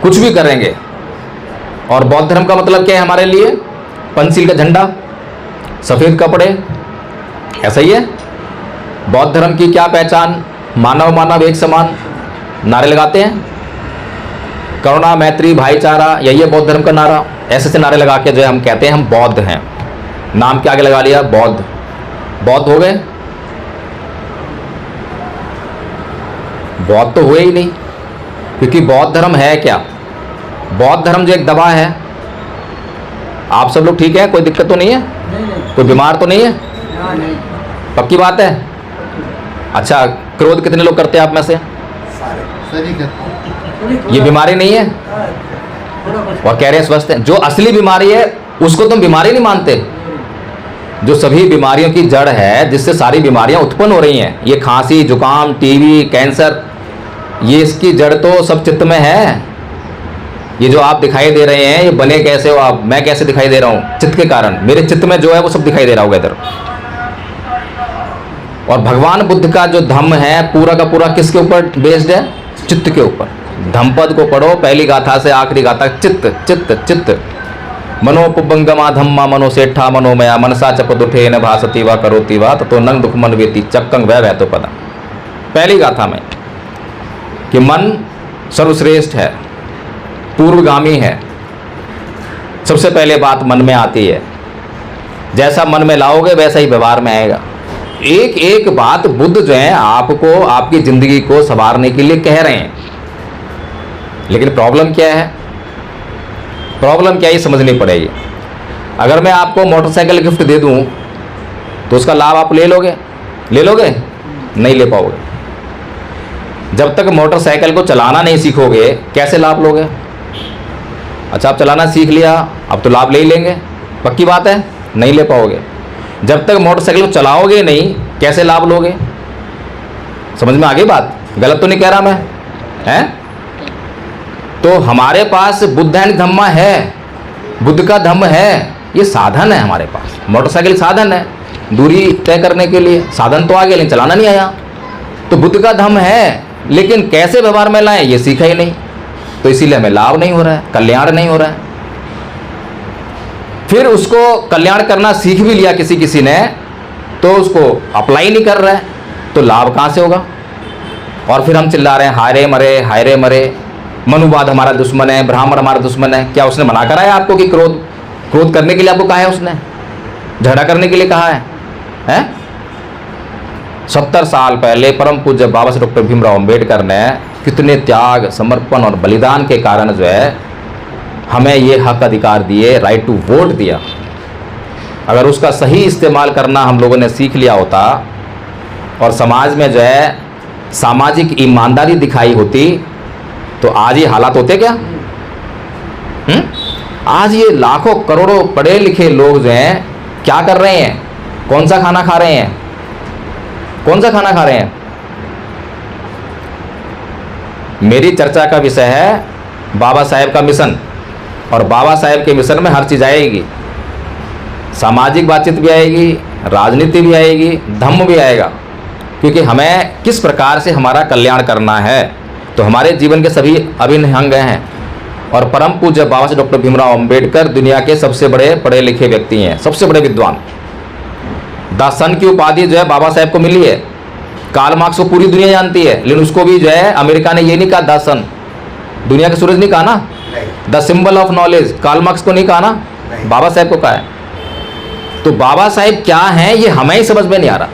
कुछ भी करेंगे। और बौद्ध धर्म का मतलब क्या है हमारे लिए? पंचशील का झंडा, सफेद कपड़े, ऐसा ही है। बौद्ध धर्म की क्या पहचान? मानव मानव एक समान, नारे लगाते हैं, करुणा मैत्री भाईचारा, यही है बौद्ध धर्म का नारा। ऐसे से नारे लगा के जो है हम कहते हैं हम बौद्ध हैं। नाम के आगे लगा लिया बौद्ध, बौद्ध हो गए। बौद्ध तो हुए ही नहीं, क्योंकि बौद्ध धर्म है क्या? बौद्ध धर्म जो एक दवा है। आप सब लोग ठीक है? कोई दिक्कत तो नहीं है? कोई बीमार तो नहीं है? पक्की बात है? अच्छा, क्रोध कितने लोग करते हैं आप में से? ये बीमारी नहीं है और कह रहे हैं स्वस्थ है। जो असली बीमारी है उसको तुम बीमारी नहीं मानते। जो सभी बीमारियों की जड़ है, जिससे सारी बीमारियां उत्पन्न हो रही हैं, ये खांसी, जुकाम, टीबी, कैंसर, ये इसकी जड़ तो सब चित्त में है। ये जो आप दिखाई दे रहे हैं, ये बने कैसे हो आप? मैं कैसे दिखाई दे रहा हूँ? चित्त के कारण। मेरे चित्त में जो है वो सब दिखाई दे रहा होगा इधर। और भगवान बुद्ध का जो धम्म है पूरा का पूरा किसके ऊपर बेस्ड है? चित्त के ऊपर। धम्मपद को पढ़ो पहली गाथा से आखिरी गाथा, चित्त चित्त चित्त। मनोपुबंगमा धम्मा मनोसेठा मनोमया मनसा चपदुठे न भासती वा करोति वा ततो नंग दुख मन वेति चक्कंग वै तो पदा। पहली गाथा में कि मन सर्वश्रेष्ठ है, पूर्वगामी है। सबसे पहले बात मन में आती है। जैसा मन में लाओगे वैसा ही व्यवहार में आएगा। एक एक बात बुद्ध जो है आपको आपकी जिंदगी को संवारने के लिए कह रहे हैं। लेकिन प्रॉब्लम क्या है? प्रॉब्लम क्या है समझनी पड़ेगी। अगर मैं आपको मोटरसाइकिल गिफ्ट दे दूं तो उसका लाभ आप ले लोगे? ले लोगे? नहीं ले पाओगे। जब तक मोटरसाइकिल को चलाना नहीं सीखोगे कैसे लाभ लोगे? अच्छा, आप चलाना सीख लिया, अब तो लाभ ले ही लेंगे। पक्की बात है? नहीं ले पाओगे। जब तक मोटरसाइकिल को चलाओगे नहीं कैसे लाभ लोगे? समझ में आ गई बात? गलत तो नहीं कह रहा मैं? हैं? तो हमारे पास बुद्ध एंड धम्मा है, बुद्ध का धम्म है, ये साधन है हमारे पास। मोटरसाइकिल साधन है दूरी तय करने के लिए, साधन तो आ गया लेकिन चलाना नहीं आया। तो बुद्ध का धम्म है, लेकिन कैसे व्यवहार में लाएं ये सीखा ही नहीं। तो इसीलिए हमें लाभ नहीं हो रहा है, कल्याण नहीं हो रहा है। फिर उसको कल्याण करना सीख भी लिया किसी किसी ने, तो उसको अप्लाई नहीं कर रहा है, तो लाभ कहाँ से होगा? और फिर हम चिल्ला रहे हैं हाय रे मरे, हाय रे मरे, मनुवाद हमारा दुश्मन है, ब्राह्मण हमारा दुश्मन है। क्या उसने मना कराया आपको कि क्रोध करने के लिए आपको कहा है? उसने झगड़ा करने के लिए कहा है? 70 साल पहले परम पूज्य बाबा साहब डॉक्टर भीमराव अंबेडकर ने कितने त्याग, समर्पण और बलिदान के कारण जो है हमें ये हक अधिकार दिए, राइट टू वोट दिया। अगर उसका सही इस्तेमाल करना हम लोगों ने सीख लिया होता और समाज में जो है सामाजिक ईमानदारी दिखाई होती तो आज ये हालात होते क्या? आज ये लाखों करोड़ों पढ़े लिखे लोग जो हैं क्या कर रहे हैं? कौन सा खाना खा रहे हैं? कौन सा खाना खा रहे हैं? मेरी चर्चा का विषय है बाबा साहेब का मिशन, और बाबा साहेब के मिशन में हर चीज आएगी। सामाजिक बातचीत भी आएगी, राजनीति भी आएगी, धम्म भी आएगा, क्योंकि हमें किस प्रकार से हमारा कल्याण करना है। तो हमारे जीवन के सभी अभिन्न अंग हैं। और परम पूज्य बाबा साहेब डॉक्टर भीमराव अंबेडकर दुनिया के सबसे बड़े पढ़े लिखे व्यक्ति हैं, सबसे बड़े विद्वान। द सन की उपाधि जो है बाबा साहेब को मिली है। कार्ल मार्क्स को पूरी दुनिया जानती है, लेकिन उसको भी जो है अमेरिका ने ये नहीं कहा द सन, दुनिया का सूरज नहीं कहा ना, the symbol of knowledge Karl Marx को नहीं कहा ना, बाबा साहेब को कहा है। तो बाबा साहेब क्या हैं ये हमें ही समझ में नहीं आ रहा।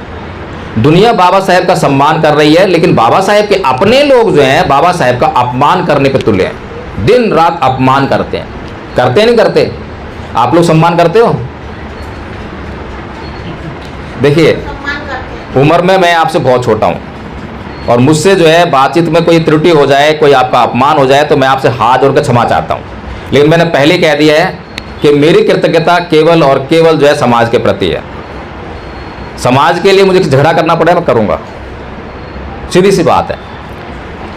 दुनिया बाबा साहेब का सम्मान कर रही है, लेकिन बाबा साहेब के अपने लोग जो हैं बाबा साहेब का अपमान करने पे तुले हैं, दिन रात अपमान करते हैं। करते नहीं करते? आप लोग सम्मान करते हो? देखिए, उम्र में मैं आपसे बहुत छोटा हूं, और मुझसे जो है बातचीत में कोई त्रुटि हो जाए, कोई आपका अपमान हो जाए तो मैं आपसे हाथ जोड़कर क्षमा चाहता हूं। लेकिन मैंने पहले कह दिया है कि मेरी कृतज्ञता केवल और केवल जो है समाज के प्रति है। समाज के लिए मुझे झगड़ा करना पड़े मैं करूंगा, सीधी सी बात है।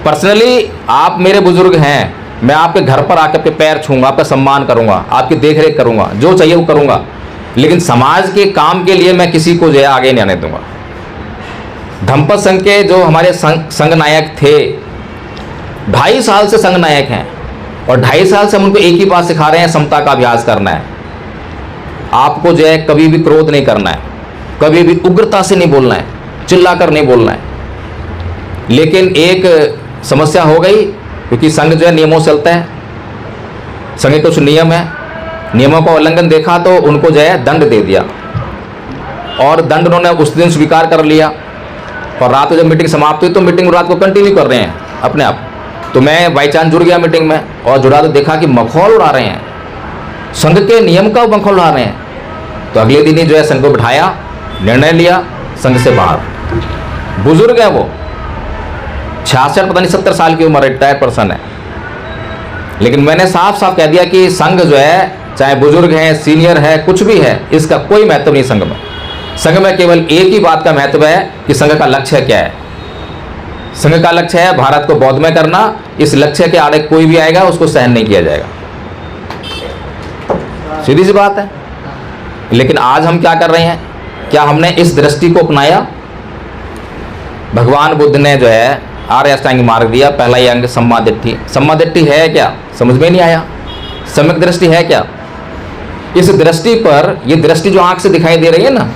पर्सनली आप मेरे बुजुर्ग हैं, मैं आपके घर पर आकर आपके पैर छूंगा, आपका सम्मान करूंगा, आपकी देखरेख करूंगा, जो चाहिए वो करूंगा, लेकिन समाज के काम के लिए मैं किसी को जो है आगे नहीं आने दूंगा। धम्मपद संघ के जो हमारे संघ नायक थे, 2.5 साल से संघ नायक हैं, और 2.5 साल से हम उनको एक ही बात सिखा रहे हैं, समता का अभ्यास करना है। आपको जो है कभी भी क्रोध नहीं करना है, कभी भी उग्रता से नहीं बोलना है, चिल्लाकर नहीं बोलना है। लेकिन एक समस्या हो गई, क्योंकि संघ जो है नियमों से चलता है, संघ के कुछ नियम है, नियमों का उल्लंघन देखा तो उनको जो है दंड दे दिया, और दंड उन्होंने उस दिन स्वीकार कर लिया। और रात को जब मीटिंग समाप्त हुई तो मीटिंग रात को कंटिन्यू कर रहे हैं अपने आप। तो मैं बाई चांस जुड़ गया मीटिंग में, और जुड़ा तो देखा कि मखौल उड़ा रहे हैं, संघ के नियम का मखौल उड़ा रहे हैं। तो अगले दिन ही जो है संघ को बिठाया, निर्णय लिया, संघ से बाहर। बुजुर्ग है वो, 66 पता नहीं 70 साल की उम्र, रिटायर्ड पर्सन है। लेकिन मैंने साफ साफ कह दिया कि संघ जो है, चाहे बुजुर्ग है, सीनियर है, कुछ भी है, इसका कोई महत्व नहीं संघ में। संघ में केवल एक ही बात का महत्व है कि संघ का लक्ष्य क्या है। संघ का लक्ष्य है भारत को बौद्धमय करना। इस लक्ष्य के आड़े कोई भी आएगा उसको सहन नहीं किया जाएगा, सीधी सी बात है। लेकिन आज हम क्या कर रहे हैं, क्या हमने इस दृष्टि को अपनाया? भगवान बुद्ध ने जो है आर्य अष्टांगिक मार्ग दिया, पहला ही अंग सम्मा दिट्ठी। सम्मा दिट्ठी है क्या, समझ में नहीं आया। सम्यक दृष्टि है क्या? इस दृष्टि पर, ये दृष्टि जो आंख से दिखाई दे रही है ना,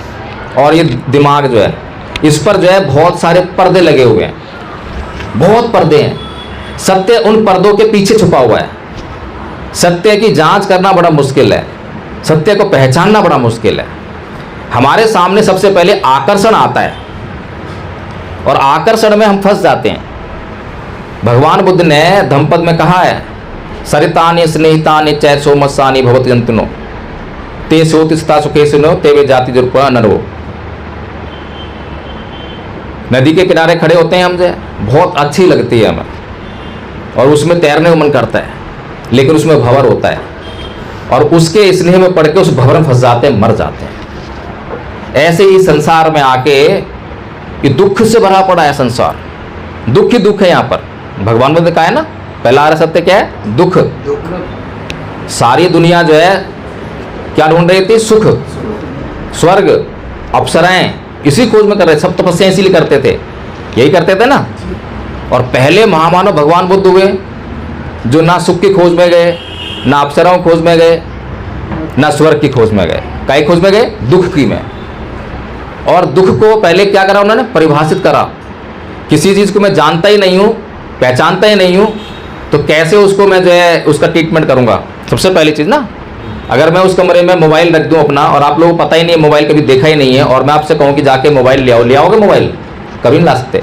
और ये दिमाग जो है, इस पर जो है बहुत सारे पर्दे लगे हुए हैं, बहुत पर्दे हैं। सत्य उन पर्दों के पीछे छुपा हुआ है। सत्य की जांच करना बड़ा मुश्किल है, सत्य को पहचानना बड़ा मुश्किल है। हमारे सामने सबसे पहले आकर्षण आता है, और आकर्षण में हम फंस जाते हैं। भगवान बुद्ध ने धम्मपद में कहा है, सरितानि स्नेहितानि चै सोमस्सानि भवति जंतुनो ते सोतिस्ता सुखेसिनो तेवे जाति दुर्पा नरो। नदी के किनारे खड़े होते हैं हम, जो बहुत अच्छी लगती है हमें, और उसमें तैरने का मन करता है, लेकिन उसमें भंवर होता है, और उसके स्नेह में पड़ के उस भंवर में फंस जाते हैं, मर जाते हैं। ऐसे ही संसार में आके ये दुख से भरा पड़ा है संसार, दुख ही दुख है यहाँ पर। भगवान बुद्ध ने कहा है ना, पहला आर्य सत्य क्या है, दुख। सारी दुनिया जो है क्या ढूंढ रही थी, सुख, स्वर्ग, अप्सराएं, इसी खोज में कर रहे। सब तपस्या इसीलिए करते थे, यही करते थे ना। और पहले महामानव भगवान बुद्ध हुए, जो ना सुख की खोज में गए, ना अप्सराओं की खोज में गए, ना स्वर्ग की खोज में गए। काई खोज में गए, दुख की में। और दुख को पहले क्या करा उन्होंने, परिभाषित करा। किसी चीज़ को मैं जानता ही नहीं हूँ, पहचानता ही नहीं हूँ, तो कैसे उसको मैं जो है उसका ट्रीटमेंट करूँगा। सबसे पहली चीज़ ना, अगर मैं उस कमरे में मोबाइल रख दूं अपना, और आप लोगों को पता ही नहीं है, मोबाइल कभी देखा ही नहीं है, और मैं आपसे कहूं कि जाके मोबाइल ले आओ, ले आओगे मोबाइल? कभी नहीं ला सकते।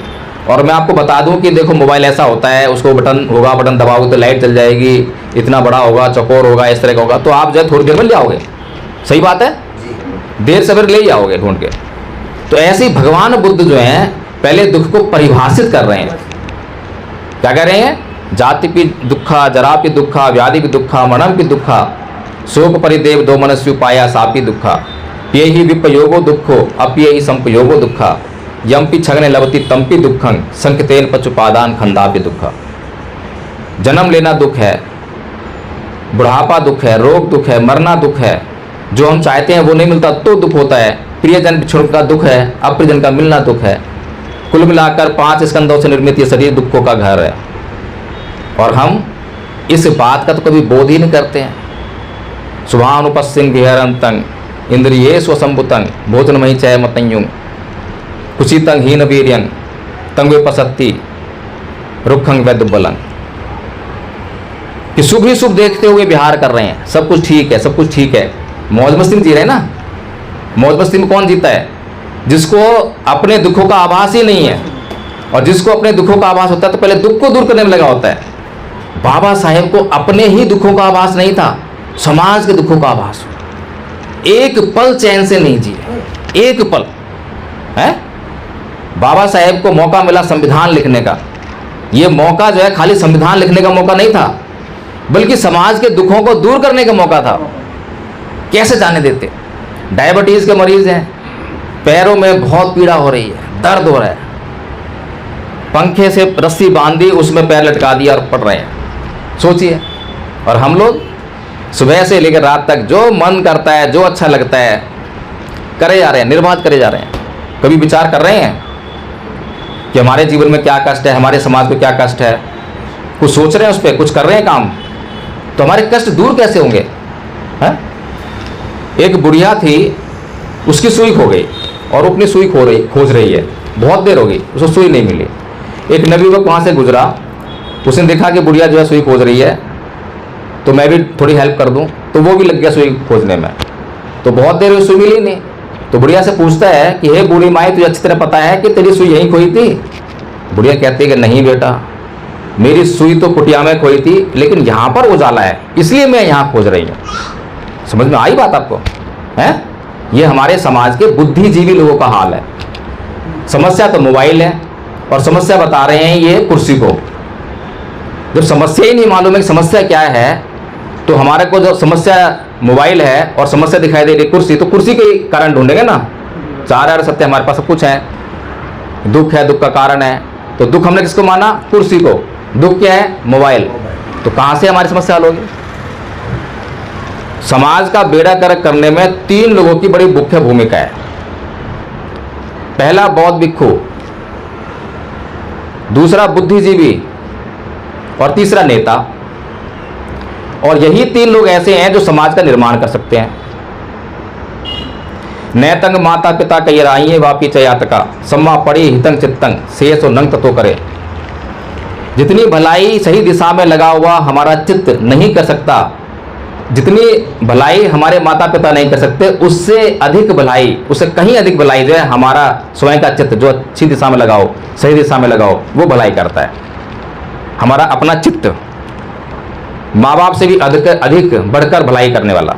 और मैं आपको बता दूं कि देखो मोबाइल ऐसा होता है, उसको बटन होगा, बटन दबाओगे तो लाइट जल जाएगी, इतना बड़ा होगा, चौकोर होगा, इस तरह का होगा, तो आप जो है थोड़ी देर में ले आओगे। सही बात है, देर से फिर ले ही आओगे ढूंढ के। तो ऐसे ही भगवान बुद्ध जो हैं पहले दुख को परिभाषित कर रहे हैं। क्या कह रहे हैं, जाति की दुखा, जरा की दुखा, व्याधि की दुखा, मरणम की दुखा, शोक परिदेव दो मनस्यु पाया सापी दुखा, ये ही विपयोगो दुखो अप्ये ही संपयोगो दुखा, यम्पि छगने लवती तम्पि दुखं संकतेन पचुपादान खंदापि दुखा। जन्म लेना दुख है, बुढ़ापा दुख है, रोग दुख है, मरना दुख है, जो हम चाहते हैं वो नहीं मिलता तो दुख होता है, प्रियजन बिछुड़ का दुख है, अप्रियजन का मिलना दुख है। कुल मिलाकर 5 स्कंदों से निर्मित ये शरीर दुखों का घर है, और हम इस बात का तो कभी बोध ही नहीं करते हैं। शुभानुपस्सिंग विहरंतं इंद्रिये स्वसंभुतं भोजनमयी चय मतयुं कुचितं हीन वीर्यं तंग विपसत्ति रुखं वैदुबलं। कि शुभ ही शुभ देखते हुए विहार कर रहे हैं, सब कुछ ठीक है, सब कुछ ठीक है, मौज मस्ती में जी रहे हैं ना। मौज मस्ती में कौन जीता है, जिसको अपने दुखों का आभास ही नहीं है। और जिसको अपने दुखों का आभास होता है तो पहले दुख को दूर करने में लगा होता है। बाबा साहेब को अपने ही दुखों का आभास नहीं था, समाज के दुखों का आभास। एक पल चैन से नहीं जिए, एक पल है। बाबा साहेब को मौका मिला संविधान लिखने का। ये मौका जो है खाली संविधान लिखने का मौका नहीं था, बल्कि समाज के दुखों को दूर करने का मौका था। कैसे जाने देते। डायबिटीज के मरीज हैं, पैरों में बहुत पीड़ा हो रही है, दर्द हो रहा है, पंखे से रस्सी बांधी, उसमें पैर लटका दिया और पड़ रहे हैं। सोचिए। और हम लोग सुबह से लेकर रात तक जो मन करता है, जो अच्छा लगता है, करे जा रहे हैं, निर्बाध करे जा रहे हैं। कभी विचार कर रहे हैं कि हमारे जीवन में क्या कष्ट है, हमारे समाज में क्या कष्ट है? कुछ सोच रहे हैं उस पर, कुछ कर रहे हैं काम? तो हमारे कष्ट दूर कैसे होंगे? है? एक बुढ़िया थी, उसकी सुई खो गई और वो अपनी सुई खोज रही है, बहुत देर हो गई, उसको सुई नहीं मिली। एक नवयुवक वहाँ से गुजरा, उसने देखा कि बुढ़िया जो है सुई खोज रही है, तो मैं भी थोड़ी हेल्प कर दूं, तो वो भी लग गया सुई खोजने में। तो बहुत देर हुई, सुई मिली नहीं। तो बुढ़िया से पूछता है कि हे बूढ़ी माई, तुझे अच्छी तरह पता है कि तेरी सुई यहीं खोई थी? बुढ़िया कहती है कि नहीं बेटा, मेरी सुई तो कुटिया में खोई थी, लेकिन यहाँ पर उजाला है, इसलिए मैं यहाँ खोज रही हूँ। समझ में आई बात आपको? है? ये हमारे समाज के बुद्धिजीवी लोगों का हाल है। समस्या तो मोबाइल है और समस्या बता रहे हैं ये कुर्सी को। जब समस्या ही नहीं मालूम है कि समस्या क्या है, तो हमारे को जो समस्या मोबाइल है और समस्या दिखाई दे रही कुर्सी, तो कुर्सी के कारण ढूंढेंगे ना। चार यार सत्य, हमारे पास सब कुछ है। दुख है, दुख का कारण है, तो दुख हमने किसको माना? कुर्सी को। दुख क्या है? मोबाइल। तो कहां से हमारी समस्या हल होगी? समाज का बेड़ा गर्क करने में 3 लोगों की बड़ी मुख्य भूमिका है। पहला बौद्ध भिक्षु, दूसरा बुद्धिजीवी और तीसरा नेता। और यही 3 लोग ऐसे हैं जो समाज का निर्माण कर सकते हैं। नैतंग माता पिता कयराइये वापी चयातका सम्मा पड़ी हितंग चित्तंग शेषो नंग ततो करे। जितनी भलाई सही दिशा में लगा हुआ हमारा चित्त नहीं कर सकता, जितनी भलाई हमारे माता पिता नहीं कर सकते, उससे अधिक भलाई, उससे कहीं अधिक भलाई जो है हमारा स्वयं का चित्त जो अच्छी दिशा में लगाओ, सही दिशा में लगाओ, वो भलाई करता है। हमारा अपना चित्त माँ बाप से भी अधिक बढ़कर भलाई करने वाला।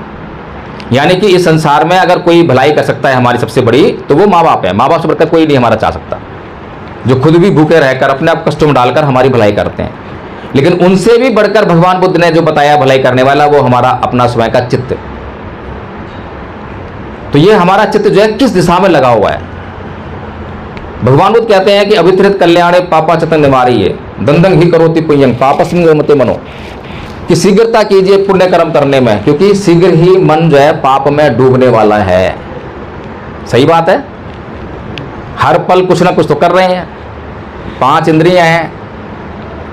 यानी कि इस संसार में अगर कोई भलाई कर सकता है हमारी सबसे बड़ी, तो वो माँ बाप है। माँ बाप से बढ़कर कोई नहीं हमारा चाह सकता, जो खुद भी भूखे रहकर अपने आप कष्टों में डालकर हमारी भलाई करते हैं। लेकिन उनसे भी बढ़कर भगवान बुद्ध ने जो बताया भलाई करने वाला, वो हमारा अपना स्वयं का चित्त। तो ये हमारा चित्त जो है किस दिशा में लगा हुआ है? भगवान बुद्ध कहते हैं कि अभित्रित कल्याणे पापा चतंग निवारी है दंदंग ही करोति पुण्यं पापस्मिन् मते मनो, कि शीघ्रता कीजिए पुण्य कर्म करने में, क्योंकि शीघ्र ही मन जो है पाप में डूबने वाला है। सही बात है। हर पल कुछ ना कुछ तो कर रहे हैं। 5 इंद्रियां हैं,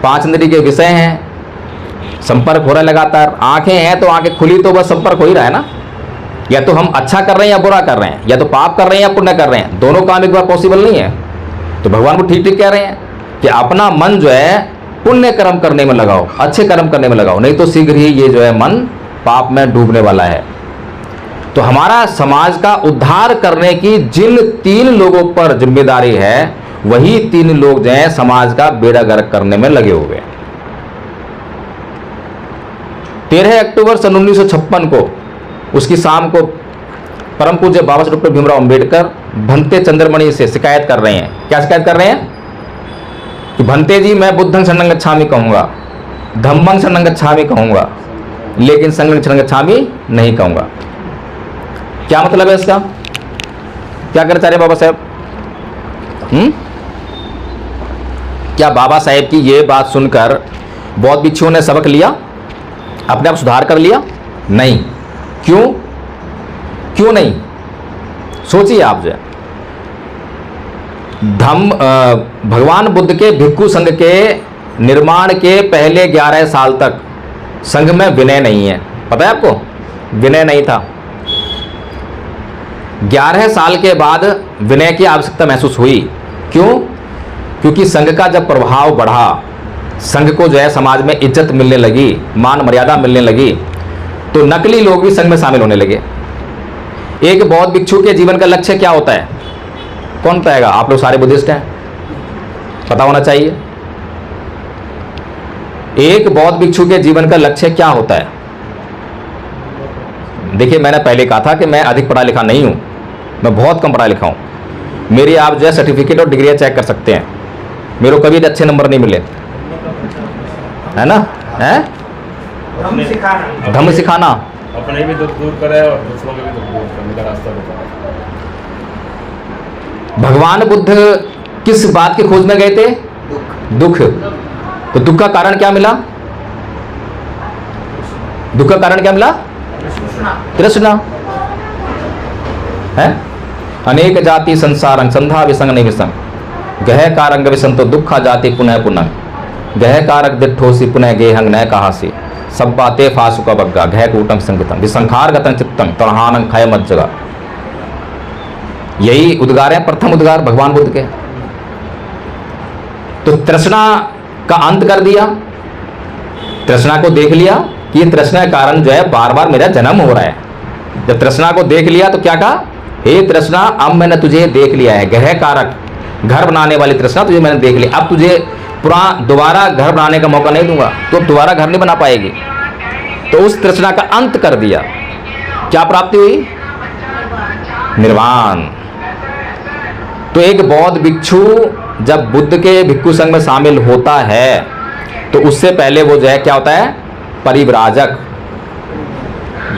5 इंद्रिय के विषय हैं, संपर्क हो रहा है लगातार। आंखें हैं तो आंखें खुली तो बस संपर्क हो ही रहा है ना। या तो हम अच्छा कर रहे हैं या बुरा कर रहे हैं, या तो पाप कर रहे हैं या पुण्य कर रहे हैं, दोनों काम एक बार पॉसिबल नहीं है। तो भगवान को ठीक ठीक कह रहे हैं कि अपना मन जो है पुण्य कर्म करने में लगाओ, अच्छे कर्म करने में लगाओ, नहीं तो शीघ्र ही ये जो है मन पाप में डूबने वाला है। तो हमारा समाज का उद्धार करने की जिन 3 लोगों पर जिम्मेदारी है, वही 3 लोग जो है समाज का बेड़ा गर्क करने में लगे हुए। 13 अक्टूबर सन 1956 को उसकी शाम को परम पूज्य बाबा साहब डॉक्टर भीमराव अंबेडकर भंते चंद्रमणि से शिकायत कर रहे हैं। क्या शिकायत कर रहे हैं? कि भंते जी, मैं बुद्धं शरणं गच्छामि कहूंगा, धम्मं शरणं गच्छामि कहूंगा, लेकिन संघं शरणं गच्छामि नहीं कहूंगा। क्या मतलब है इसका? क्या करना चाह रहे बाबा साहब? क्या बाबा साहेब की ये बात सुनकर बौद्ध भिक्षुओं ने सबक लिया, अपने आप सुधार कर लिया? नहीं। क्यों? क्यों नहीं? सोचिए आप। जो भगवान बुद्ध के भिक्षु संघ के निर्माण के पहले 11 साल तक संघ में विनय नहीं है। पता है आपको? विनय नहीं था। 11 साल के बाद विनय की आवश्यकता महसूस हुई। क्यों? क्योंकि संघ का जब प्रभाव बढ़ा, संघ को जो है समाज में इज्जत मिलने लगी, मान मर्यादा मिलने लगी, तो नकली लोग भी संघ में शामिल होने लगे। एक बौद्ध भिक्षु के जीवन का लक्ष्य क्या होता है? कौन बताएगा? आप लोग सारे बुद्धिस्ट हैं, पता होना चाहिए। एक बौद्ध भिक्षु के जीवन का लक्ष्य क्या होता है? देखिए, मैंने पहले कहा था कि मैं अधिक पढ़ा लिखा नहीं हूं, मैं बहुत कम पढ़ा लिखा हूं। मेरी आप जो है सर्टिफिकेट और डिग्रियां चेक कर सकते हैं, मेरे को कभी अच्छे नंबर नहीं मिले, है ना? है धम्म सिखाना, अपने भी दुख दूर करे और दूसरों के भी दुख दूर करने का रास्ता बताए। भगवान बुद्ध किस बात की खोज में गए थे? दुख। तो दुख का कारण क्या मिला? दुख का कारण क्या मिला? तृष्णा। है? अनेक जाति संसारं संधा विसंग नहीं विसंग गह कारंग विसंतो दुखा जाति पुनः पुनः गह कारक दिठोसी पुनः गेहंग न कहासी सब्बा ते फासुका बग्गा घय कूटम संगतम विसंखार गतम चित्तम तड़हानंग खय मत जगा। यही उद्गार है, प्रथम उद्गार भगवान बुद्ध के। तो तृष्णा का अंत कर दिया, तृष्णा को देख लिया कि ये तृष्णा के कारण जो है बार बार मेरा जन्म हो रहा है। जब तृष्णा को देख लिया तो क्या कहा, हे तृष्णा अब मैंने तुझे देख लिया है, गृह कारक घर बनाने वाली तृष्णा तुझे मैंने देख लिया, अब तुझे दोबारा घर बनाने का मौका नहीं दूंगा, तो अब दोबारा घर नहीं बना पाएगी। तो उस तृष्णा का अंत कर दिया। क्या प्राप्ति हुई, निर्वाण। तो एक बौद्ध भिक्षु जब बुद्ध के भिक्षु संघ में शामिल होता है तो उससे पहले वो जो है क्या होता है, परिव्राजक।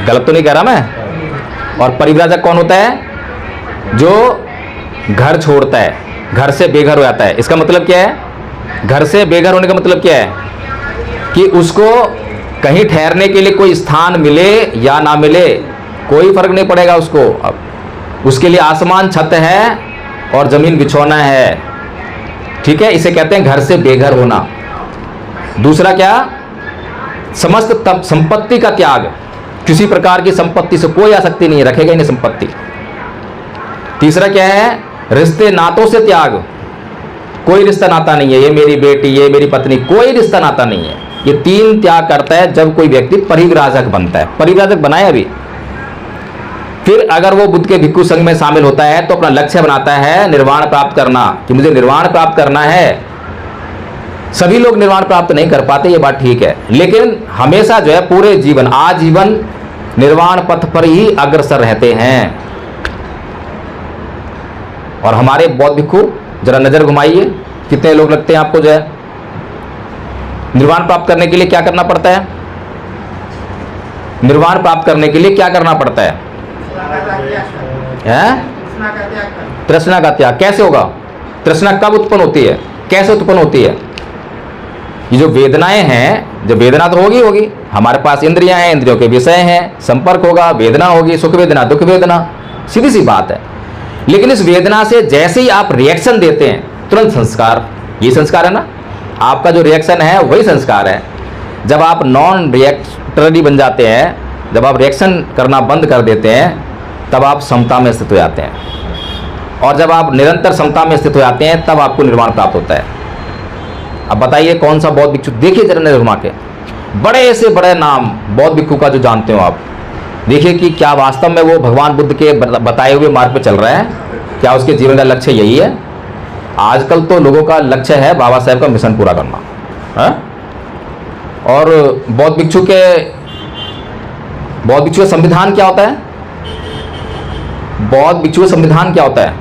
गलत तो नहीं कह रहा मैं। और परिव्राजक कौन होता है, जो घर छोड़ता है, घर से बेघर हो जाता है। इसका मतलब क्या है, घर से बेघर होने का मतलब क्या है कि उसको कहीं ठहरने के लिए कोई स्थान मिले या ना मिले कोई फर्क नहीं पड़ेगा उसको। अब उसके लिए आसमान छत है और जमीन बिछौना है, ठीक है, इसे कहते हैं घर से बेघर होना। दूसरा क्या, समस्त तब संपत्ति का त्याग, किसी प्रकार की संपत्ति से कोई आसक्ति नहीं है, रखेगा ही नहीं संपत्ति। तीसरा क्या है, रिश्ते नातों से त्याग, कोई रिश्ता नाता नहीं है, ये मेरी बेटी, ये मेरी पत्नी, कोई रिश्ता नाता नहीं है। ये तीन त्याग करता है जब कोई व्यक्ति परिव्राजक बनता है। परिव्राजक बनाए अभी। फिर अगर वो बुद्ध के भिक्षु संघ में शामिल होता है तो अपना लक्ष्य बनाता है निर्वाण प्राप्त करना, कि मुझे निर्वाण प्राप्त करना है। सभी लोग निर्वाण प्राप्त नहीं कर पाते, ये बात ठीक है, लेकिन हमेशा जो है पूरे जीवन आजीवन निर्वाण पथ पर ही अग्रसर रहते हैं। और हमारे बौद्ध भिक्षु जरा नजर घुमाइए, कितने लोग लगते हैं आपको जो है निर्वाण प्राप्त करने के लिए क्या करना पड़ता है, निर्वाण प्राप्त करने के लिए क्या करना पड़ता है? तृष्णा का त्याग। कैसे होगा? तृष्णा कब उत्पन्न होती है, कैसे उत्पन्न होती है? ये जो वेदनाएं हैं, जो वेदना तो होगी, हमारे पास इंद्रियां हैं, इंद्रियों के विषय हैं, संपर्क होगा, वेदना होगी, सुख वेदना, दुख वेदना, सीधी सी बात है। लेकिन इस वेदना से जैसे ही आप रिएक्शन देते हैं तुरंत संस्कार, ये संस्कार है ना, आपका जो रिएक्शन है वही संस्कार है। जब आप नॉन रिएक्टरी बन जाते हैं, जब आप रिएक्शन करना बंद कर देते हैं, तब आप समता में स्थित हो जाते हैं। और जब आप निरंतर समता में स्थित हो जाते हैं तब आपको निर्वाण प्राप्त होता है। अब बताइए कौन सा बौद्ध भिक्षु, देखिए जरा नजर घुमा के, बड़े से बड़े नाम बौद्ध भिक्षु का जो जानते हो आप, देखिए कि क्या वास्तव में वो भगवान बुद्ध के बताए हुए मार्ग पे चल रहा है, क्या उसके जीवन का लक्ष्य यही है? आजकल तो लोगों का लक्ष्य है बाबा साहेब का मिशन पूरा करना है? और बौद्ध भिक्षु का संविधान क्या होता है? बौद्ध भिक्षु का संविधान क्या होता है?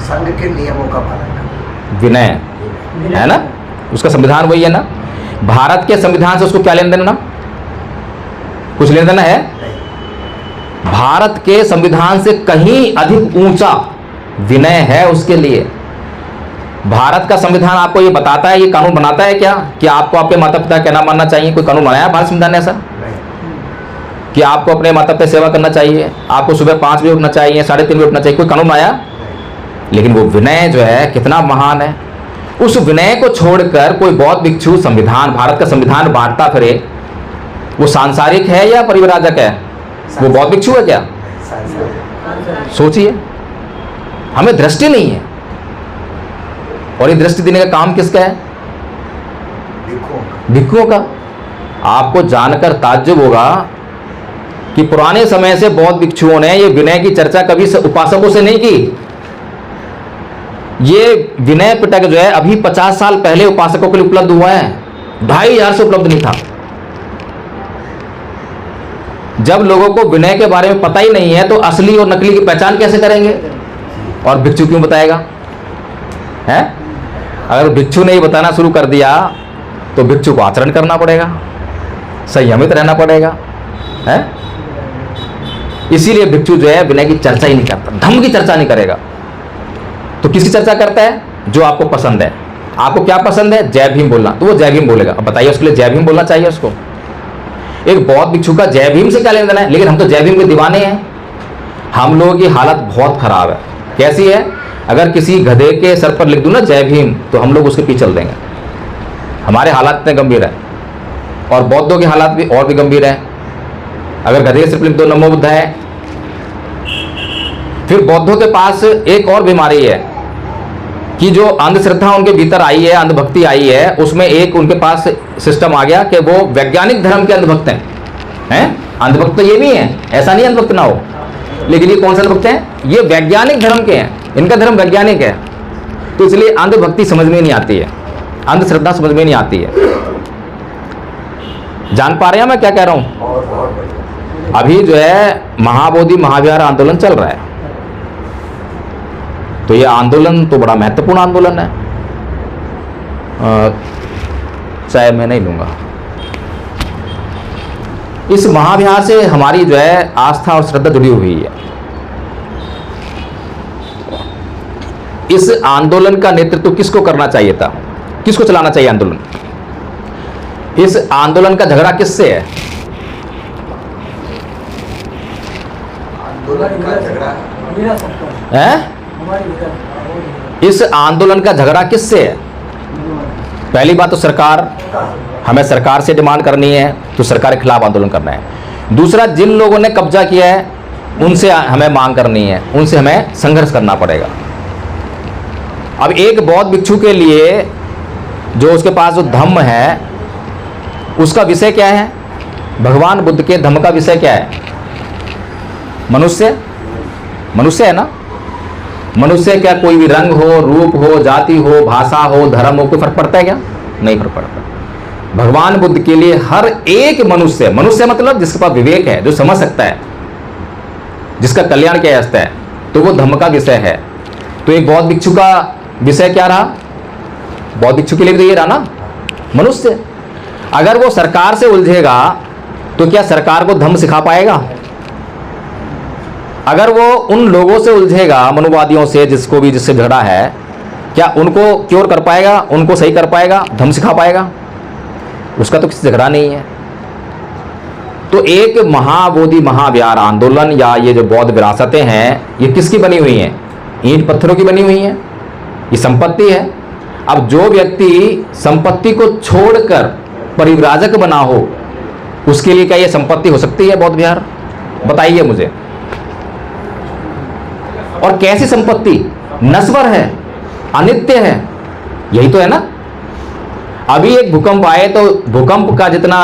संघ के नियमों का पालन, विनय, है ना? उसका संविधान वही है ना। भारत के संविधान से उसको क्या लेना देना, कुछ लेना देना है? भारत के संविधान से कहीं अधिक ऊंचा विनय है उसके लिए। भारत का संविधान आपको ये बताता है, ये कानून बनाता है क्या कि आपको आपके माता पिता का कहना मानना चाहिए? कोई कानून बनाया भारत संविधान ने ऐसा कि आपको अपने माता पिता सेवा करना चाहिए, आपको सुबह 5 बजे उठना चाहिए, 3:30 बजे उठना चाहिए? कोई कानून आया? लेकिन वो विनय जो है कितना महान है। उस विनय को छोड़कर कोई बौद्ध भिक्षु संविधान, भारत का संविधान बांटता फिरे, वो सांसारिक है या परिव्राजक है? वो बौद्ध भिक्षु है क्या? सोचिए, हमें दृष्टि नहीं है। और ये दृष्टि देने का काम किसका है? भिक्षुओं का। आपको जानकर ताज्जुब होगा कि पुराने समय से बौद्ध भिक्षुओं ने ये विनय की चर्चा कभी उपासकों से नहीं की। ये विनय पिटक जो है अभी 50 साल पहले उपासकों के लिए उपलब्ध हुआ है, 2500 से उपलब्ध नहीं था। जब लोगों को विनय के बारे में पता ही नहीं है तो असली और नकली की पहचान कैसे करेंगे? और भिक्षु क्यों बताएगा? है? अगर भिक्षु ने ही बताना शुरू कर दिया तो भिक्षु को आचरण करना पड़ेगा, संयमित रहना पड़ेगा, है? इसीलिए भिक्षु जो है विनय की चर्चा ही नहीं करता, धम्म की चर्चा नहीं करेगा। तो किसकी चर्चा करता है? जो आपको पसंद है। आपको क्या पसंद है? जय भीम बोलना, तो वो जय भीम बोलेगा। अब बताइए उसके लिए जय भीम बोलना चाहिए उसको? एक बौद्ध भिक्षु का जय भीम से क्या लेना देना है? लेकिन हम तो जय भीम के दीवाने हैं। हम लोगों की हालत बहुत खराब है। कैसी है? अगर किसी गधे के सर पर लिख दूं ना जय भीम, तो हम लोग उसके पीछे चल देंगे। हमारे हालात इतने गंभीर है। और बौद्धों के हालात भी और भी गंभीर है। अगर गधे सिर्फ लिख दो नमो बुद्ध है। फिर बौद्धों के पास एक और बीमारी है कि जो अंधश्रद्धा उनके भीतर आई है, अंधभक्ति आई है, उसमें एक उनके पास सिस्टम आ गया कि वो वैज्ञानिक धर्म के अंधभक्त हैं। अंधभक्त तो ये भी है, ऐसा नहीं अंधभक्त ना हो, लेकिन ये कौन सा अंधभक्त हैं? ये वैज्ञानिक धर्म के हैं, इनका धर्म वैज्ञानिक है। तो इसलिए अंधभक्ति समझ में नहीं आती है, अंधश्रद्धा समझ में नहीं आती है। जान पा रहे हैं मैं क्या कह रहा हूं? बहुत बढ़िया। अभी जो है महाबोधि महाविहार आंदोलन चल रहा है, तो ये आंदोलन तो बड़ा महत्वपूर्ण आंदोलन है। चाय मैं नहीं लूंगा। इस महाविहार से हमारी जो है आस्था और श्रद्धा जुड़ी हुई है। इस आंदोलन का नेतृत्व किसको करना चाहिए था? किसको चलाना चाहिए आंदोलन? इस आंदोलन का झगड़ा किससे है? आंदोलन का झगड़ा हैं? इस आंदोलन का झगड़ा किससे है? पहली बात तो सरकार, हमें सरकार से डिमांड करनी है, तो सरकार के खिलाफ आंदोलन करना है। दूसरा, जिन लोगों ने कब्जा किया है उनसे हमें मांग करनी है, उनसे हमें संघर्ष करना पड़ेगा। अब एक बौद्ध भिक्षु के लिए जो उसके पास जो धम्म है उसका विषय क्या है? भगवान बुद्ध के धम्म का विषय क्या है? मनुष्य, मनुष्य है ना। मनुष्य क्या कोई भी रंग हो, रूप हो, जाति हो, भाषा हो, धर्म हो, कोई फर्क पड़ता है क्या? नहीं फर्क पड़ता। भगवान बुद्ध के लिए हर एक मनुष्य, मनुष्य मतलब जिसके पास विवेक है, जो समझ सकता है, जिसका कल्याण किया जा सकता है, तो वो धम्म का विषय है। तो एक बौद्ध भिक्षु का विषय क्या रहा? बौद्ध भिक्षु के लिए भी तो ये रहा ना, मनुष्य। अगर वो सरकार से उलझेगा तो क्या सरकार को धम्म सिखा पाएगा? अगर वो उन लोगों से उलझेगा, मनुवादियों से, जिसको भी जिससे झगड़ा है, क्या उनको क्योर कर पाएगा? उनको सही कर पाएगा? धम्म सिखा पाएगा? उसका तो किसी झगड़ा नहीं है। तो एक महाबोधि महाविहार आंदोलन या ये जो बौद्ध विरासतें हैं, ये किसकी बनी हुई हैं? ईंट पत्थरों की बनी हुई हैं। ये संपत्ति है। अब जो व्यक्ति संपत्ति को छोड़कर परिव्राजक बना हो, उसके लिए क्या ये संपत्ति हो सकती है बौद्ध विहार? बताइए मुझे। और कैसी संपत्ति? नश्वर है, अनित्य है, यही तो है ना। अभी एक भूकंप आए तो भूकंप का जितना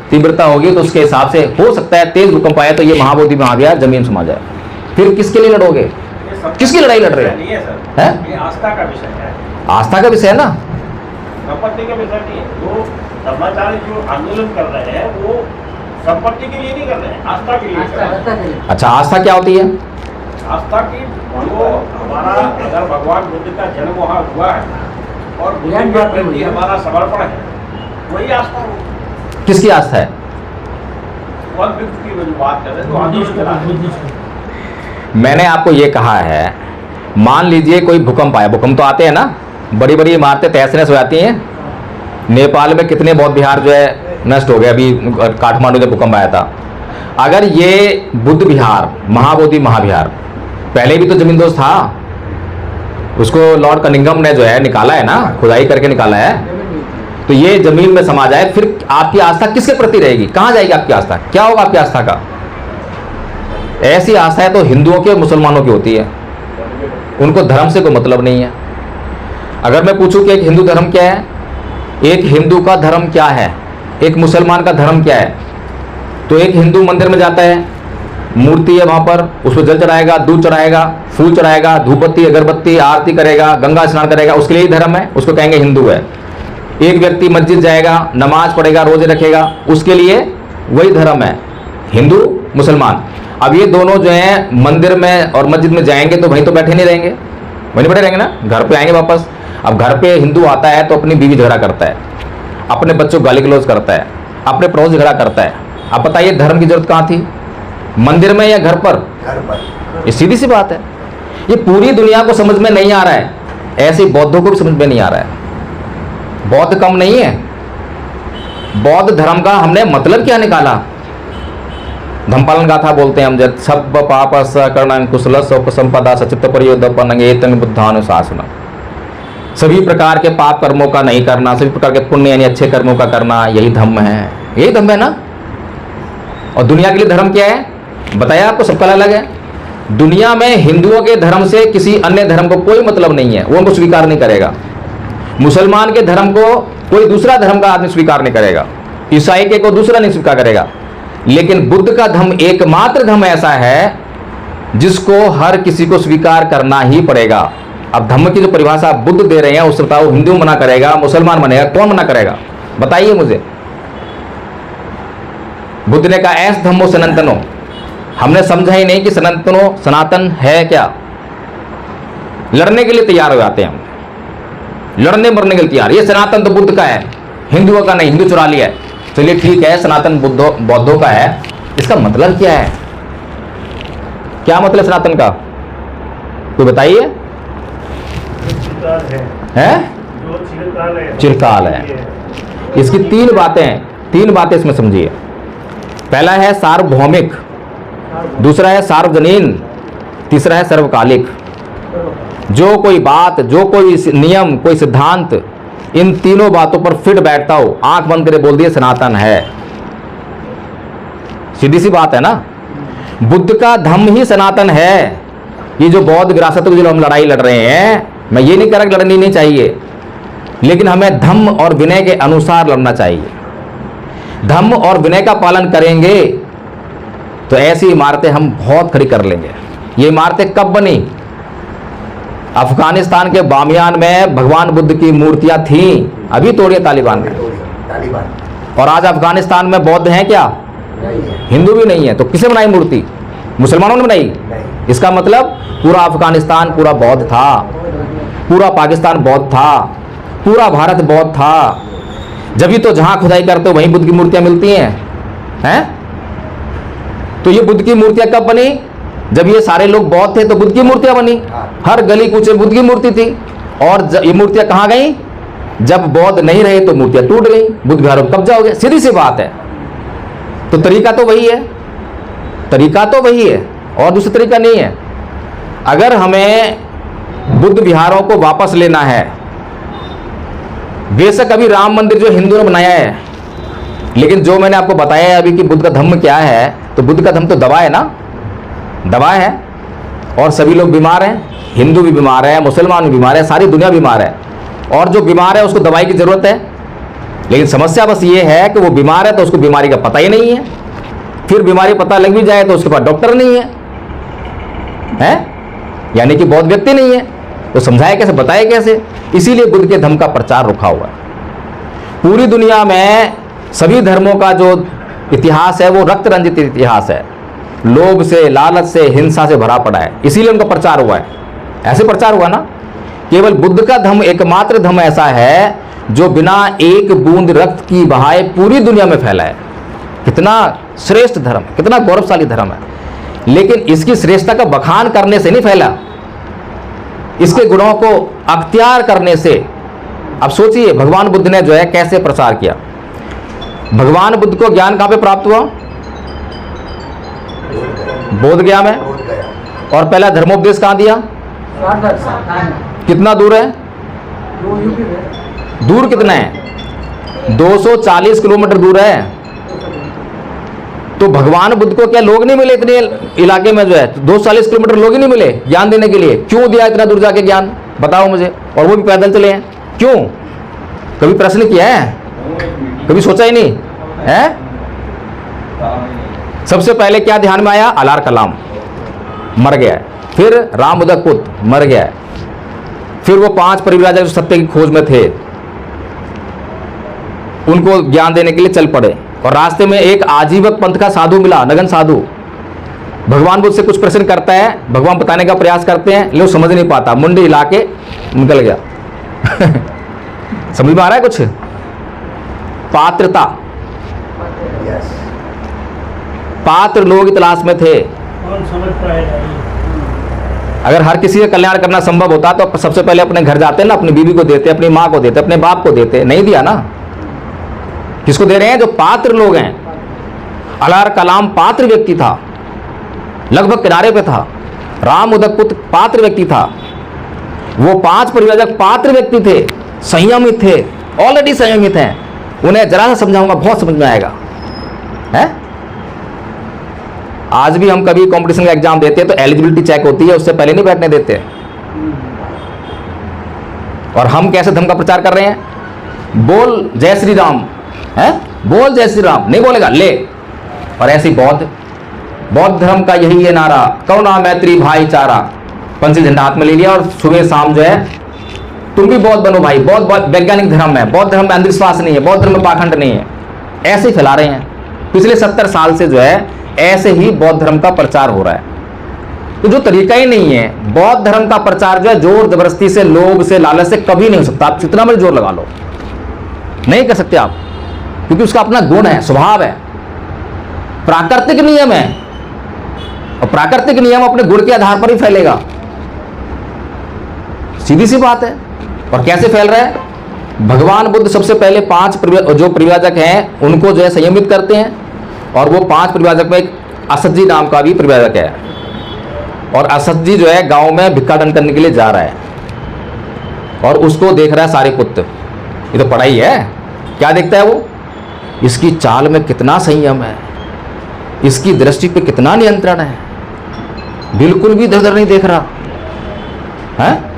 तीव्रता होगी तो उसके हिसाब से हो सकता है तेज भूकंप आए तो ये महाबोधि महाविहार जमीन समा जाए। फिर किसके लिए लड़ोगे? किसकी लड़ाई लड़ रहे नहीं है सर, हैं? ये आस्था का विषय है, आस्था का विषय है ना। संपत्ति का विषय नहीं है। जो धर्माचार्य जो आंदोलन कर रहे हैं वो संपत्ति के लिए नहीं कर रहे हैं, आस्था के लिए कर रहे हैं। अच्छा, आस्था क्या होती है? आस्था की जो हमारा अगर भगवान बुद्ध का जन्म वहाँ हुआ है और बुद्ध के प्रति हमारा समर्पण है, वही आस्था हो। किसकी आस्था है? बौद्ध भिक्षु की जो बात कर रहे हैं तो आंदोलन चला है। मैंने आपको ये कहा है, मान लीजिए कोई भूकंप आया, भूकंप तो आते हैं ना, बड़ी बड़ी इमारतें तहस नहस हो जाती हैं। नेपाल में कितने बौद्ध विहार जो है नष्ट हो गए, अभी काठमांडू में भूकंप आया था। अगर ये बुद्ध विहार, महाबोधि महाविहार, पहले भी तो जमींदोज था, उसको लॉर्ड कनिंघम ने जो है निकाला है ना, खुदाई करके निकाला है, तो ये जमीन में समा जाए, फिर आपकी आस्था किसके प्रति रहेगी? कहाँ जाएगी आपकी आस्था? क्या होगा आपकी आस्था का? ऐसी आस्थाएं तो हिंदुओं के और मुसलमानों की होती है, उनको धर्म से कोई मतलब नहीं है। अगर मैं पूछूं कि एक हिंदू धर्म क्या है, एक हिंदू का धर्म क्या है, एक मुसलमान का धर्म क्या है, तो एक हिंदू मंदिर में जाता है, मूर्ति है वहाँ पर, उसको जल चढ़ाएगा, दूध चढ़ाएगा, फूल चढ़ाएगा, धूपबत्ती अगरबत्ती आरती करेगा, गंगा स्नान करेगा, उसके लिए ही धर्म है, उसको कहेंगे हिंदू है। एक व्यक्ति मस्जिद जाएगा, नमाज पढ़ेगा, रोजे रखेगा, उसके लिए वही धर्म है, हिंदू मुसलमान। अब ये दोनों जो हैं मंदिर में और मस्जिद में जाएंगे तो वहीं तो बैठे नहीं रहेंगे, वहीं बैठे रहेंगे ना, घर पे आएंगे वापस। अब घर पे हिंदू आता है तो अपनी बीवी झगड़ा करता है, अपने बच्चों को गाली गलौज करता है, अपने पड़ोस झगड़ा करता है। अब बताइए धर्म की जरूरत कहाँ थी? मंदिर में या घर पर? घर पर। ये सीधी सी बात है। ये पूरी दुनिया को समझ में नहीं आ रहा है, ऐसे बौद्धों को भी समझ में नहीं आ रहा है। बौद्ध कम नहीं है। बौद्ध धर्म का हमने मतलब क्या निकाला? धम्मपालन गाथा बोलते हैं हम, जब सब पाप कर्ण कुशल संपदा सचित परियोदपन बुद्धानुशासन। सभी प्रकार के पाप कर्मों का नहीं करना, सभी प्रकार के पुण्य यानी अच्छे कर्मों का करना, यही धर्म है। यही धर्म है ना। और दुनिया के लिए धर्म क्या है बताया आपको, सबका अलग है। दुनिया में हिंदुओं के धर्म से किसी अन्य धर्म को कोई मतलब नहीं है, वो उनको स्वीकार नहीं करेगा। मुसलमान के धर्म को कोई दूसरा धर्म का आदमी स्वीकार नहीं करेगा, ईसाई के को दूसरा नहीं स्वीकार करेगा। लेकिन बुद्ध का धर्म एकमात्र धर्म ऐसा है जिसको हर किसी को स्वीकार करना ही पड़ेगा। अब धर्म की जो परिभाषा बुद्ध दे रहे हैं उससे बताओ, हिंदू मना करेगा, मुसलमान मनेगा, कौन मना करेगा बताइए मुझे। बुद्ध ने कहा ऐस धम्मो सनातनो। हमने समझा ही नहीं कि सनातनो सनातन है क्या। लड़ने के लिए तैयार हो जाते हैं हम, लड़ने मरने के लिए तैयार। ये सनातन तो बुद्ध का है, हिंदुओं का नहीं, हिंदू चुरा लिया है। चलिए ठीक है, सनातन बौद्धों का है, इसका मतलब क्या है? क्या मतलब सनातन का कोई बताइए? है चिरकाल है। इसकी तीन बातें इसमें समझिए। पहला है सार्वभौमिक, दूसरा है सार्वजनीन, तीसरा है सर्वकालिक। जो कोई बात, जो कोई नियम, कोई सिद्धांत इन तीनों बातों पर फिट बैठता हो, आंख बंद करे बोल दिए सनातन है। सीधी सी बात है ना। बुद्ध का धम्म ही सनातन है। ये जो बौद्ध विरासत की जो हम लड़ाई लड़ रहे हैं, मैं ये नहीं कह रहा कि लड़नी नहीं चाहिए, लेकिन हमें धम्म और विनय के अनुसार लड़ना चाहिए। धम्म और विनय का पालन करेंगे तो ऐसी इमारतें हम बहुत खड़ी कर लेंगे। ये इमारतें कब बनी? अफगानिस्तान के बामियान में भगवान बुद्ध की मूर्तियां थीं, अभी तोड़िए तालिबान ने। और आज अफगानिस्तान में बौद्ध हैं क्या? हिंदू भी नहीं है, तो किसे बनाई मूर्ति? मुसलमानों ने बनाई। इसका मतलब पूरा अफगानिस्तान पूरा बौद्ध था, पूरा पाकिस्तान बौद्ध था, पूरा भारत बौद्ध था। जब भी तो जहां खुदाई करते हो वहीं बुद्ध की मूर्तियां मिलती हैं। तो ये बुद्ध की मूर्तियां कब बनी? जब ये सारे लोग बौद्ध थे तो बुद्ध की मूर्तियां बनी। हर गली कूचे बुद्ध की मूर्ति थी। और ये मूर्तियां कहां गई? जब बौद्ध नहीं रहे तो मूर्तियां टूट गई, बुद्ध विहारों पर कब्जा हो गया। सीधी सी बात है। तो तरीका तो वही है, तरीका तो वही है, और दूसरा तरीका नहीं है। अगर हमें बुद्ध विहारों को वापस लेना है, बेशक अभी राम मंदिर जो हिंदुओं ने बनाया है, लेकिन जो मैंने आपको बताया है अभी कि बुद्ध का धम्म क्या है, तो बुद्ध का धम्म तो दवा है ना, दवा है। और सभी लोग बीमार हैं, हिंदू भी बीमार है, मुसलमान भी बीमार है, सारी दुनिया बीमार है। और जो बीमार है उसको दवाई की जरूरत है। लेकिन समस्या बस ये है कि वो बीमार है तो उसको बीमारी का पता ही नहीं है। फिर बीमारी पता लग भी जाए तो उसके पास डॉक्टर नहीं है, यानी कि बहुत व्यक्ति नहीं है। तो समझाए कैसे, बताए कैसे? इसीलिए बुद्ध के धम्म का प्रचार रुका हुआ है। पूरी दुनिया में सभी धर्मों का जो इतिहास है वो रक्त रंजित इतिहास है, लोभ से, लालच से, हिंसा से भरा पड़ा है। इसीलिए उनका प्रचार हुआ है। ऐसे प्रचार हुआ ना। केवल बुद्ध का धम्म एकमात्र धम्म ऐसा है जो बिना एक बूंद रक्त की बहाए पूरी दुनिया में फैला है। कितना श्रेष्ठ धर्म, कितना गौरवशाली धर्म है। लेकिन इसकी श्रेष्ठता का बखान करने से नहीं फैला, इसके गुणों को अख्तियार करने से। अब सोचिए भगवान बुद्ध ने जो है कैसे प्रचार किया। भगवान बुद्ध को ज्ञान कहां पे प्राप्त हुआ? बोध गया में। और पहला धर्मोपदेश कहां दिया? कितना दूर है? दूर कितना है? 240 किलोमीटर दूर है। तो भगवान बुद्ध को क्या लोग नहीं मिले इतने इलाके में जो है? 240 किलोमीटर लोग ही नहीं मिले ज्ञान देने के लिए? क्यों दिया इतना दूर जाके ज्ञान, बताओ मुझे। और वो भी पैदल चले हैं, क्यों? कभी प्रश्न किया है? कभी सोचा ही नहीं है? सबसे पहले क्या ध्यान में आया? अलार कलाम मर गया है। फिर राम उदक पुत्र मर गया है। फिर वो 5 परिव्राजक जो सत्य की खोज में थे उनको ज्ञान देने के लिए चल पड़े। और रास्ते में एक आजीवक पंथ का साधु मिला, नगन साधु। भगवान बुद्ध से कुछ प्रश्न करता है, भगवान बताने का प्रयास करते हैं, लोग समझ नहीं पाता, मुंडी हिला के निकल गया। समझ में आ रहा है कुछ? पात्रता, पात्र लोग की तलाश में थे। कौन समझ पाएगा? अगर हर किसी का कल्याण करना संभव होता तो सबसे पहले अपने घर जाते ना, अपनी बीवी को देते, अपनी माँ को देते, अपने बाप को देते। नहीं दिया ना। किसको दे रहे हैं? जो पात्र लोग हैं। अलार कलाम पात्र व्यक्ति था, लगभग किनारे पे था। राम उदक पुत्र पात्र व्यक्ति था। वो 5 परिव्राजक पात्र व्यक्ति थे, संयमित थे, ऑलरेडी संयमित हैं। उन्हें जरा सा समझाऊंगा, बहुत समझ में आएगा। है आज भी हम कभी कंपटीशन का एग्जाम देते हैं तो एलिजिबिलिटी चेक होती है, उससे पहले नहीं बैठने देते। और हम कैसे धर्म का प्रचार कर रहे हैं? बोल जय श्री राम, है बोल जय श्री राम, नहीं बोलेगा ले। और ऐसी बौद्ध धर्म का यही है नारा, करुणा मैत्री भाईचारा, पंचशील झंडा हाथ में ले लिया और सुबह शाम जो है तुम भी बौद्ध बनो भाई। बौद्ध वैज्ञानिक धर्म है, बौद्ध धर्म में अंधविश्वास नहीं है, बौद्ध धर्म में पाखंड नहीं है। ऐसे ही फैला रहे हैं। पिछले 70 साल से जो है ऐसे ही बौद्ध धर्म का प्रचार हो रहा है। तो जो तरीका ही नहीं है, बौद्ध धर्म का प्रचार जो है जोर जबरदस्ती से, लोभ से, लालच से कभी नहीं हो सकता। आप कितना भी जोर लगा लो नहीं कर सकते आप, क्योंकि उसका अपना गुण है, स्वभाव है, प्राकृतिक नियम है। और प्राकृतिक नियम अपने गुण के आधार पर ही फैलेगा, सीधी सी बात है। और कैसे फैल रहा है? भगवान बुद्ध सबसे पहले 5 जो परिव्राजक हैं उनको जो है संयमित करते हैं। और वो 5 परिव्राजक में एक असत जी नाम का भी परिव्राजक है। और असत जी जो है गांव में भिक्षाटन करने के लिए जा रहा है और उसको देख रहा है सारिपुत्र। ये तो पढ़ाई है। क्या देखता है वो? इसकी चाल में कितना संयम है, इसकी दृष्टि पे कितना नियंत्रण है, बिल्कुल भी इधर-उधर नहीं देख रहा है।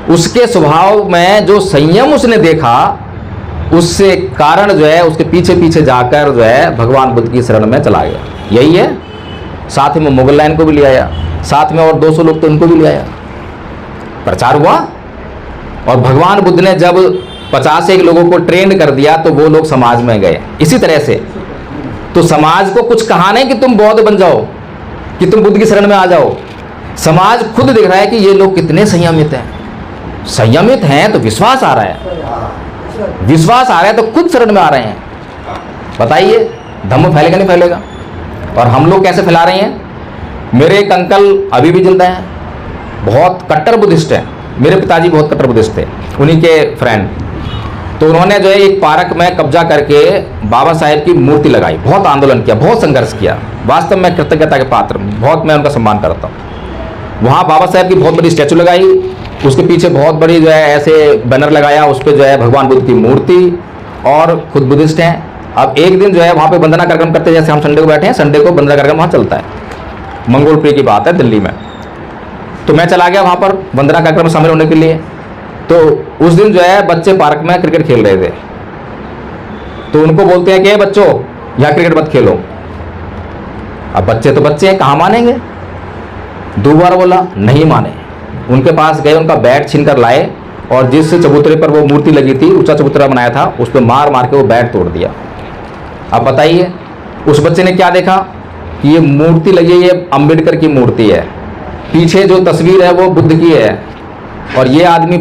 उसके स्वभाव में जो संयम उसने देखा, उससे कारण जो है उसके पीछे पीछे जाकर जो है भगवान बुद्ध की शरण में चला गया। यही है। साथ में मुगल लाइन को भी ले आया, साथ में और 200 लोग तो उनको भी ले आया, प्रचार हुआ। और भगवान बुद्ध ने जब 50 लोगों को ट्रेन कर दिया तो वो लोग समाज में गए। इसी तरह से तो समाज को कुछ कहा नहीं कि तुम बौद्ध बन जाओ, कि तुम बुद्ध की शरण में आ जाओ। समाज खुद देख रहा है कि ये लोग कितने संयमित हैं। संयमित हैं तो विश्वास आ रहा है, विश्वास आ रहा है तो खुद शरण में आ रहे हैं। बताइए धम्म फैलेगा नहीं फैलेगा? और हम लोग कैसे फैला रहे हैं? मेरे एक अंकल अभी भी जिंदा हैं, बहुत कट्टर बुद्धिस्ट हैं। मेरे पिताजी बहुत कट्टर बुद्धिस्ट थे, उन्हीं के फ्रेंड। तो उन्होंने जो है एक पार्क में कब्जा करके बाबा साहेब की मूर्ति लगाई, बहुत आंदोलन किया, बहुत संघर्ष किया। वास्तव में कृतज्ञता के पात्र, बहुत मैं उनका सम्मान करता हूँ। वहाँ बाबा साहेब की बहुत बड़ी स्टैचू लगाई, उसके पीछे बहुत बड़ी जो है ऐसे बैनर लगाया, उस पर जो है भगवान बुद्ध की मूर्ति, और खुद बुद्धिस्ट हैं। अब एक दिन जो है वहाँ पे वंदना कार्यक्रम करते, जैसे हम संडे को बैठे हैं, संडे को वंदना कार्यक्रम वहाँ चलता है, मंगोलप्रिय की बात है दिल्ली में। तो मैं चला गया वहाँ पर वंदना कार्यक्रम में शामिल होने के लिए। तो उस दिन जो है बच्चे पार्क में क्रिकेट खेल रहे थे। तो उनको बोलते हैं कि बच्चों यहाँ क्रिकेट मत खेलो। अब बच्चे तो बच्चे हैं, कहाँ मानेंगे? 2 बार बोला, नहीं माने। उनके पास गए, उनका बैट छीन कर लाए और जिस चबूतरे पर वो मूर्ति लगी थी, ऊंचा चबूतरा बनाया था, उस पर मार मार के वो बैट तोड़ दिया। अब बताइए उस बच्चे ने क्या देखा कि ये मूर्ति लगी है, ये अंबेडकर की मूर्ति है, पीछे जो तस्वीर है वो बुद्ध की है, और ये आदमी